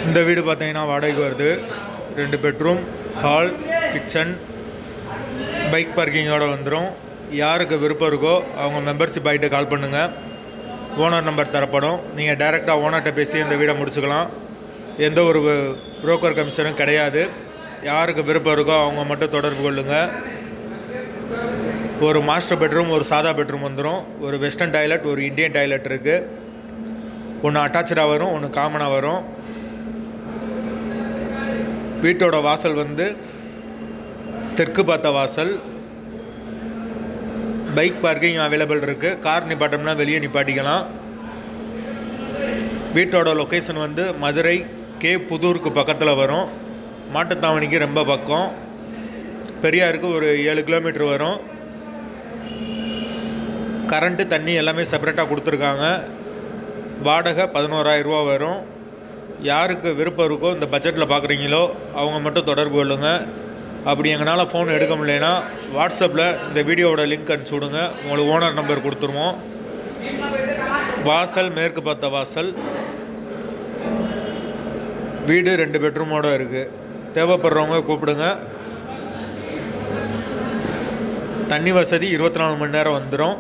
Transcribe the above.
இந்த வீடு பார்த்தீங்கன்னா வாடகைக்கு வருது. 2 பெட்ரூம், ஹால், கிச்சன், பைக் பார்க்கிங்கோடு வந்துடும். யாருக்கு விருப்பம் இருக்கோ அவங்க மெம்பர்ஷிப் ஆகிட்டு கால் பண்ணுங்கள். ஓனர் நம்பர் தரப்படும். நீங்கள் டைரெக்டாக ஓனர்கிட்ட பேசி இந்த வீடை முடிச்சுக்கலாம். எந்த ஒரு புரோக்கர் கமிஷனும் கிடையாது. யாருக்கு விருப்பம் இருக்கோ அவங்க மட்டும் தொடர்பு கொள்ளுங்கள். ஒரு மாஸ்டர் பெட்ரூம், ஒரு சாதா பெட்ரூம் வந்துடும். ஒரு வெஸ்டர்ன் டாய்லெட், ஒரு இந்தியன் டாய்லெட் இருக்குது. ஒன்று அட்டாச்சாக வரும், ஒன்று காமனாக வரும். வீட்டோட வாசல் வந்து தெற்கு பார்த்த வாசல். பைக் பார்க்கிங் அவைலபிள் இருக்குது. கார் நிப்பாட்டம்னா வெளியே நிப்பாட்டிக்கலாம். வீட்டோட லொக்கேஷன் வந்து மதுரை புதூருக்கு பக்கத்தில் வரும். மாட்டுத்தாவணிக்கு ரொம்ப பக்கம். பெரியாருக்கு ஒரு 7 கிலோமீட்டர் வரும். கரண்ட்டு, தண்ணி எல்லாமே செப்பரேட்டாக கொடுத்துருக்காங்க. வாடகை 11,000 ரூபா வரும். யாருக்கு விருப்பம் இருக்கோ இந்த பட்ஜெட்டில் பார்க்குறீங்களோ அவங்க மட்டும் தொடர்பு கொள்ளுங்கள். அப்படி எங்களால் ஃபோன் எடுக்க முடியலனா வாட்ஸ்அப்பில் இந்த வீடியோவோட லிங்க் அனுப்பிச்சி விடுங்க. உங்களுக்கு ஓனர் நம்பர் கொடுத்துருவோம். வாசல் மேற்கு பார்த்த வாசல். வீடு 2 பெட்ரூமோடு இருக்குது. தேவைப்படுறவங்க கூப்பிடுங்க. தண்ணி வசதி 24 மணி நேரம் வந்துடும்.